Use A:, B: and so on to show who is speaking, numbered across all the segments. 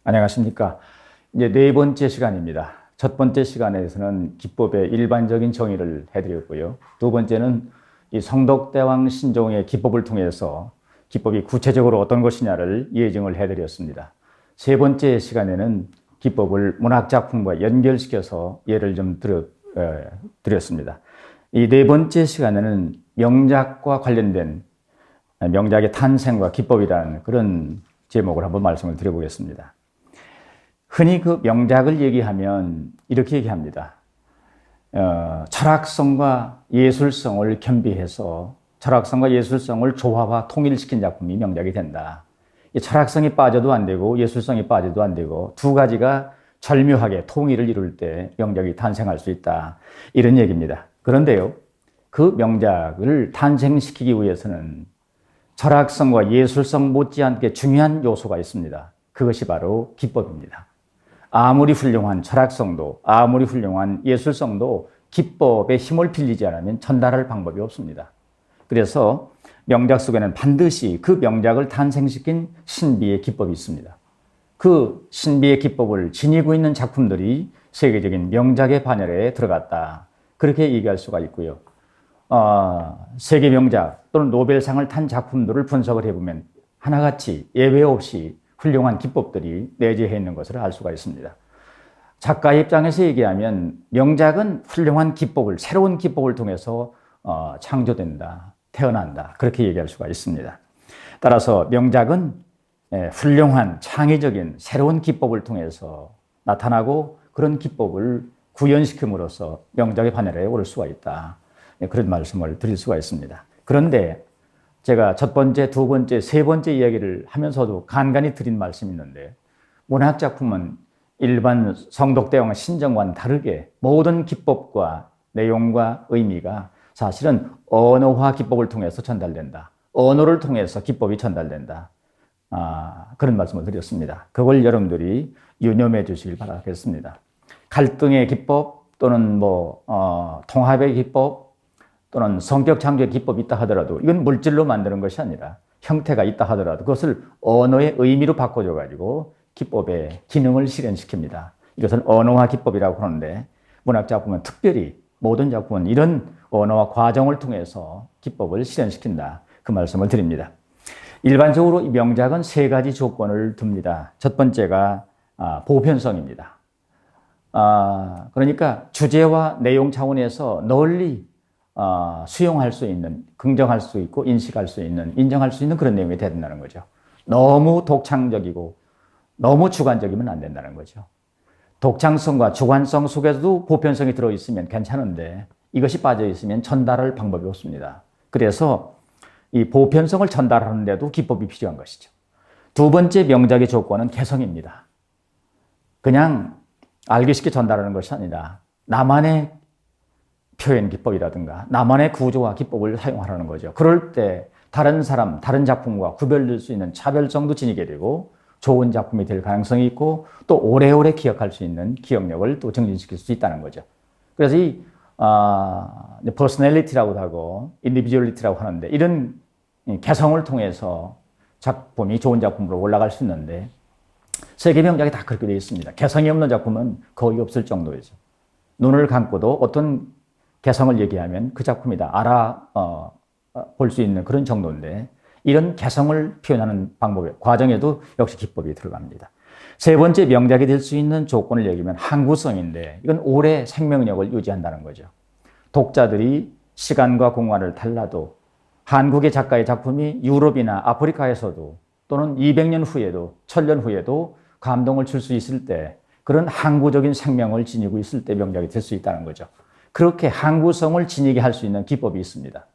A: 안녕하십니까. 이제 네 번째 시간입니다. 첫 번째 시간에서는 기법의 일반적인 정의를 해드렸고요. 두 번째는 이 성덕대왕 신종의 기법을 통해서 기법이 구체적으로 어떤 것이냐를 예증을 해드렸습니다. 세 번째 시간에는 기법을 문학작품과 연결시켜서 예를 좀 드렸습니다. 이 네 번째 시간에는 명작과 관련된 명작의 탄생과 기법이라는 그런 제목을 한번 말씀을 드려보겠습니다. 흔히 그 명작을 얘기하면 이렇게 얘기합니다. 철학성과 예술성을 겸비해서 철학성과 예술성을 조화와 통일시킨 작품이 명작이 된다. 철학성이 빠져도 안 되고 예술성이 빠져도 안 되고 두 가지가 절묘하게 통일을 이룰 때 명작이 탄생할 수 있다. 이런 얘기입니다. 그런데요, 그 명작을 탄생시키기 위해서는 철학성과 예술성 못지않게 중요한 요소가 있습니다. 그것이 바로 기법입니다. 아무리 훌륭한 철학성도 아무리 훌륭한 예술성도 기법의 힘을 빌리지 않으면 전달할 방법이 없습니다. 그래서 명작 속에는 반드시 그 명작을 탄생시킨 신비의 기법이 있습니다. 그 신비의 기법을 지니고 있는 작품들이 세계적인 명작의 반열에 들어갔다. 그렇게 얘기할 수가 있고요. 세계 명작 또는 노벨상을 탄 작품들을 분석을 해보면 하나같이 예외 없이 훌륭한 기법들이 내재해 있는 것을 알 수가 있습니다. 작가의 입장에서 얘기하면 명작은 훌륭한 기법을, 새로운 기법을 통해서 창조된다, 태어난다. 그렇게 얘기할 수가 있습니다. 따라서 명작은 훌륭한 창의적인 새로운 기법을 통해서 나타나고 그런 기법을 구현시킴으로써 명작의 반열에 오를 수가 있다. 그런 말씀을 드릴 수가 있습니다. 그런데 제가 첫 번째, 두 번째, 세 번째 이야기를 하면서도 간간히 드린 말씀이 있는데 문학작품은 일반 성덕대왕 신정과는 다르게 모든 기법과 내용과 의미가 사실은 언어화 기법을 통해서 전달된다. 언어를 통해서 기법이 전달된다. 그런 말씀을 드렸습니다. 그걸 여러분들이 유념해 주시길 바라겠습니다. 갈등의 기법 또는 통합의 기법 또는 성격 창조의 기법이 있다 하더라도 이건 물질로 만드는 것이 아니라 형태가 있다 하더라도 그것을 언어의 의미로 바꿔줘가지고 기법의 기능을 실현시킵니다. 이것은 언어화 기법이라고 하는데 문학작품은 특별히 모든 작품은 이런 언어와 과정을 통해서 기법을 실현시킨다. 그 말씀을 드립니다. 일반적으로 이 명작은 세 가지 조건을 둡니다. 첫 번째가 보편성입니다. 그러니까 주제와 내용 차원에서 널리 수용할 수 있는, 긍정할 수 있고 인식할 수 있는, 인정할 수 있는 그런 내용이 된다는 거죠. 너무 독창적이고 너무 주관적이면 안 된다는 거죠. 독창성과 주관성 속에서도 보편성이 들어있으면 괜찮은데 이것이 빠져있으면 전달할 방법이 없습니다. 그래서 이 보편성을 전달하는데도 기법이 필요한 것이죠. 두 번째 명작의 조건은 개성입니다. 그냥 알기 쉽게 전달하는 것이 아니라 나만의 표현 기법이라든가 나만의 구조와 기법을 사용하라는 거죠. 그럴 때 다른 사람, 다른 작품과 구별될 수 있는 차별성도 지니게 되고 좋은 작품이 될 가능성이 있고 또 오래오래 기억할 수 있는 기억력을 또 증진시킬 수 있다는 거죠. 그래서 이 퍼스널리티라고 하고 인디비주얼리티라고 하는데 이런 개성을 통해서 작품이 좋은 작품으로 올라갈 수 있는데 세계 명작이 다 그렇게 되어 있습니다. 개성이 없는 작품은 거의 없을 정도이죠. 눈을 감고도 어떤 개성을 얘기하면 그 작품이다 알아볼 수 있는 그런 정도인데 이런 개성을 표현하는 방법의 과정에도 역시 기법이 들어갑니다. 세 번째 명작이 될 수 있는 조건을 얘기하면 항구성인데 이건 오래 생명력을 유지한다는 거죠. 독자들이 시간과 공간을 달라도 한국의 작가의 작품이 유럽이나 아프리카에서도 또는 200년 후에도 1000년 후에도 감동을 줄 수 있을 때 그런 항구적인 생명을 지니고 있을 때 명작이 될 수 있다는 거죠. 그렇게 항구성을 지니게 할 수 있는 기법이 있습니다.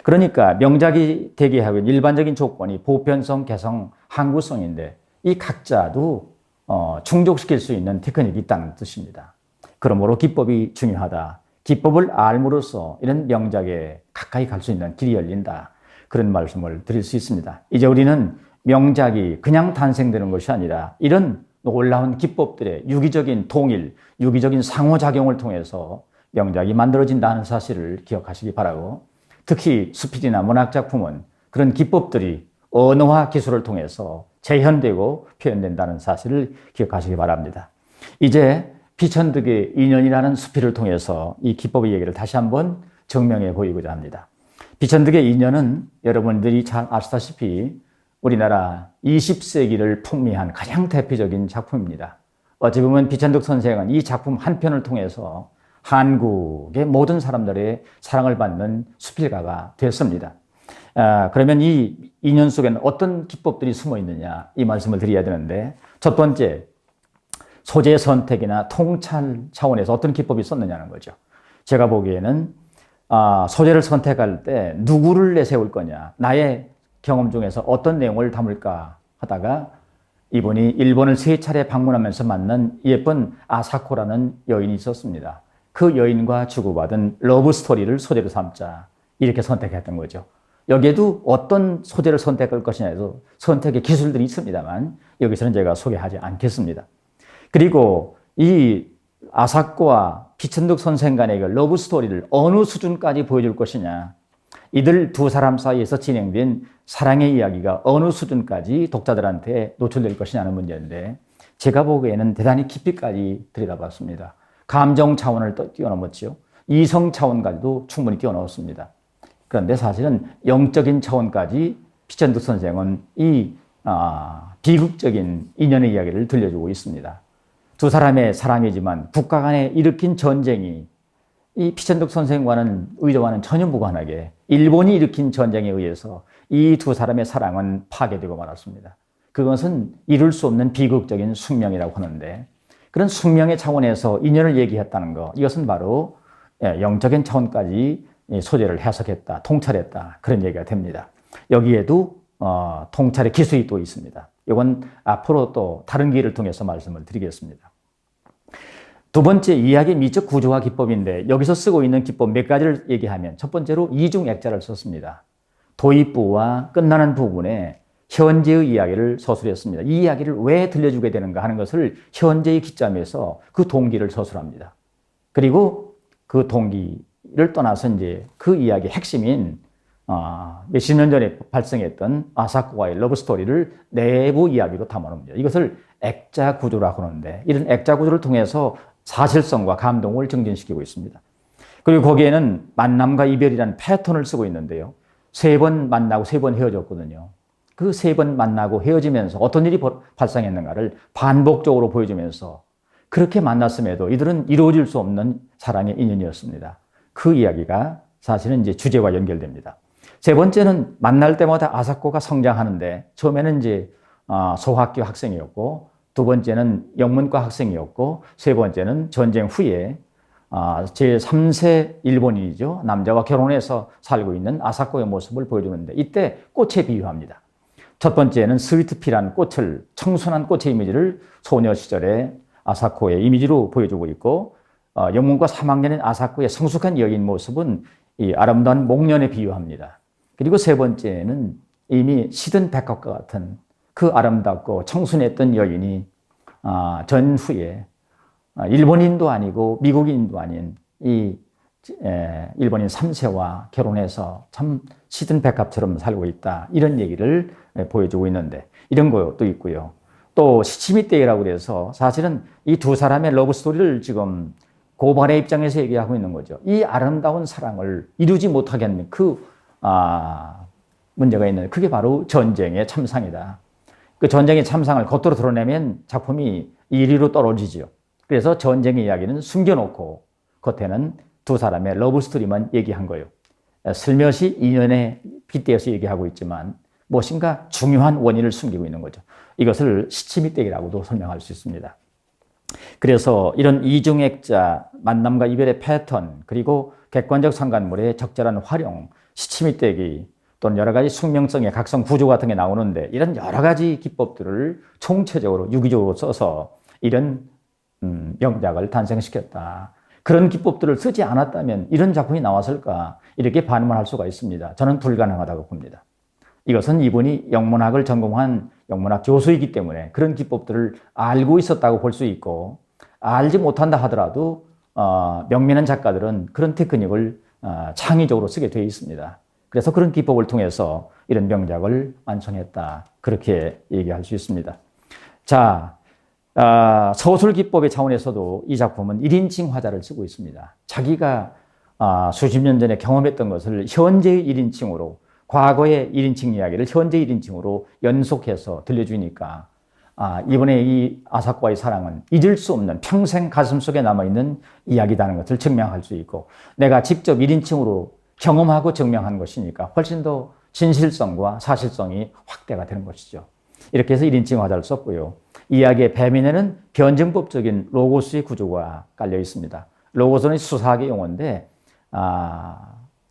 A: 그러니까 명작이 되게 하고 일반적인 조건이 보편성, 개성, 항구성인데 이 각자도 충족시킬 수 있는 테크닉이 있다는 뜻입니다. 그러므로 기법이 중요하다. 기법을 알므로써 이런 명작에 가까이 갈 수 있는 길이 열린다. 그런 말씀을 드릴 수 있습니다. 이제 우리는 명작이 그냥 탄생되는 것이 아니라 이런 놀라운 기법들의 유기적인 통일, 유기적인 상호작용을 통해서 명작이 만들어진다는 사실을 기억하시기 바라고 특히 수필이나 문학작품은 그런 기법들이 언어화 기술을 통해서 재현되고 표현된다는 사실을 기억하시기 바랍니다. 이제 비천득의 인연이라는 수필을 통해서 이 기법의 얘기를 다시 한번 증명해 보이고자 합니다. 비천득의 인연은 여러분들이 잘 아시다시피 우리나라 20세기를 풍미한 가장 대표적인 작품입니다. 어찌 보면 비천득 선생은 이 작품 한 편을 통해서 한국의 모든 사람들의 사랑을 받는 수필가가 됐습니다. 그러면 이 인연 속에는 어떤 기법들이 숨어 있느냐, 이 말씀을 드려야 되는데, 첫 번째, 소재 선택이나 통찰 차원에서 어떤 기법이 썼느냐는 거죠. 제가 보기에는 소재를 선택할 때 누구를 내세울 거냐, 나의 경험 중에서 어떤 내용을 담을까 하다가 이분이 일본을 3차례 방문하면서 만난 예쁜 아사코라는 여인이 있었습니다. 그 여인과 주고받은 러브 스토리를 소재로 삼자, 이렇게 선택했던 거죠. 여기에도 어떤 소재를 선택할 것이냐에서 선택의 기술들이 있습니다만 여기서는 제가 소개하지 않겠습니다. 그리고 이 아사코와 비천득 선생 간의 러브 스토리를 어느 수준까지 보여줄 것이냐, 이들 두 사람 사이에서 진행된 사랑의 이야기가 어느 수준까지 독자들한테 노출될 것이냐는 문제인데, 제가 보기에는 대단히 깊이까지 들여다봤습니다. 감정 차원을 뛰어넘었죠. 이성 차원까지도 충분히 뛰어넘었습니다. 그런데 사실은 영적인 차원까지 비천득 선생은 이 비극적인 인연의 이야기를 들려주고 있습니다. 두 사람의 사랑이지만 국가 간에 일으킨 전쟁이 이 비천득 선생과는 의도와는 전혀 무관하게 일본이 일으킨 전쟁에 의해서 이 두 사람의 사랑은 파괴되고 말았습니다. 그것은 이룰 수 없는 비극적인 숙명이라고 하는데, 그런 숙명의 차원에서 인연을 얘기했다는 것, 이것은 바로 영적인 차원까지 소재를 해석했다, 통찰했다, 그런 얘기가 됩니다. 여기에도 통찰의 기술이 또 있습니다. 이건 앞으로 또 다른 기회를 통해서 말씀을 드리겠습니다. 두 번째, 이야기 미적 구조화 기법인데, 여기서 쓰고 있는 기법 몇 가지를 얘기하면, 첫 번째로 이중액자를 썼습니다. 도입부와 끝나는 부분에 현재의 이야기를 서술했습니다. 이 이야기를 왜 들려주게 되는가 하는 것을 현재의 기점에서 그 동기를 서술합니다. 그리고 그 동기를 떠나서 이제 그 이야기의 핵심인 몇십 년 전에 발생했던 아사코와의 러브스토리를 내부 이야기로 담아놓습니다. 이것을 액자 구조라고 하는데, 이런 액자 구조를 통해서 사실성과 감동을 증진시키고 있습니다. 그리고 거기에는 만남과 이별이라는 패턴을 쓰고 있는데요. 3번 만나고 3번 헤어졌거든요. 그 3번 만나고 헤어지면서 어떤 일이 발생했는가를 반복적으로 보여주면서 그렇게 만났음에도 이들은 이루어질 수 없는 사랑의 인연이었습니다. 그 이야기가 사실은 이제 주제와 연결됩니다. 세 번째는 만날 때마다 아사코가 성장하는데, 처음에는 이제 소학교 학생이었고, 두 번째는 영문과 학생이었고, 세 번째는 전쟁 후에 제3세 일본인이죠. 남자와 결혼해서 살고 있는 아사코의 모습을 보여주는데, 이때 꽃에 비유합니다. 첫 번째는 스위트피라는 꽃을, 청순한 꽃의 이미지를 소녀 시절의 아사코의 이미지로 보여주고 있고, 영문과 3학년인 아사코의 성숙한 여인 모습은 이 아름다운 목련에 비유합니다. 그리고 세 번째는 이미 시든 백합과 같은 그 아름답고 청순했던 여인이 전후에 일본인도 아니고 미국인도 아닌 이 일본인 3세와 결혼해서 참 시든 백합처럼 살고 있다, 이런 얘기를 보여주고 있는데, 이런 것도 있고요. 또 시치미떼이라고 그래서 사실은 이 두 사람의 러브스토리를 지금 고발의 입장에서 얘기하고 있는 거죠. 이 아름다운 사랑을 이루지 못하게 하는 문제가 있는데, 그게 바로 전쟁의 참상이다. 그 전쟁의 참상을 겉으로 드러내면 작품이 1위로 떨어지죠. 그래서 전쟁의 이야기는 숨겨놓고 겉에는 두 사람의 러브스토리만 얘기한 거예요. 슬며시 인연에 빗대어서 얘기하고 있지만 무엇인가 중요한 원인을 숨기고 있는 거죠. 이것을 시치미떼기라고도 설명할 수 있습니다. 그래서 이런 이중액자, 만남과 이별의 패턴, 그리고 객관적 상관물의 적절한 활용, 시치미떼기, 또는 여러 가지 숙명성의 각성 구조 같은 게 나오는데, 이런 여러 가지 기법들을 총체적으로 유기적으로 써서 이런 명작을 탄생시켰다. 그런 기법들을 쓰지 않았다면 이런 작품이 나왔을까, 이렇게 반문을 할 수가 있습니다. 저는 불가능하다고 봅니다. 이것은 이분이 영문학을 전공한 영문학 교수이기 때문에 그런 기법들을 알고 있었다고 볼 수 있고, 알지 못한다 하더라도 명민한 작가들은 그런 테크닉을 창의적으로 쓰게 되어 있습니다. 그래서 그런 기법을 통해서 이런 명작을 완성했다. 그렇게 얘기할 수 있습니다. 자, 서술 기법의 차원에서도 이 작품은 1인칭 화자를 쓰고 있습니다. 자기가 수십 년 전에 경험했던 것을 현재의 1인칭으로, 과거의 1인칭 이야기를 현재 1인칭으로 연속해서 들려주니까 이번에 이 아삭과의 사랑은 잊을 수 없는 평생 가슴속에 남아있는 이야기다는 것을 증명할 수 있고, 내가 직접 1인칭으로 경험하고 증명한 것이니까 훨씬 더 진실성과 사실성이 확대가 되는 것이죠. 이렇게 해서 1인칭 화자를 썼고요. 이야기의 배면에는 변증법적인 로고스의 구조가 깔려 있습니다. 로고스는 수사학의 용어인데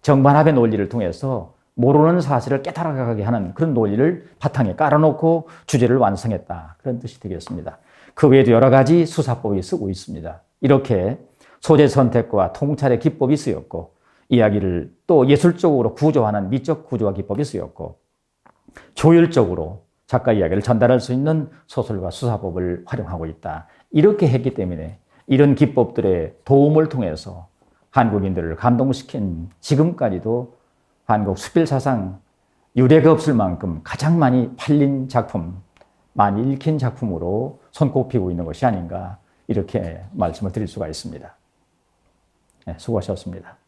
A: 정반합의 논리를 통해서 모르는 사실을 깨달아가게 하는 그런 논리를 바탕에 깔아놓고 주제를 완성했다. 그런 뜻이 되겠습니다. 그 외에도 여러 가지 수사법이 쓰고 있습니다. 이렇게 소재 선택과 통찰의 기법이 쓰였고, 이야기를 또 예술적으로 구조하는 미적 구조화 기법이 쓰였고, 조율적으로 작가 이야기를 전달할 수 있는 소설과 수사법을 활용하고 있다. 이렇게 했기 때문에 이런 기법들의 도움을 통해서 한국인들을 감동시킨 지금까지도 한국 수필사상 유례가 없을 만큼 가장 많이 팔린 작품, 많이 읽힌 작품으로 손꼽히고 있는 것이 아닌가, 이렇게 말씀을 드릴 수가 있습니다. 네, 수고하셨습니다.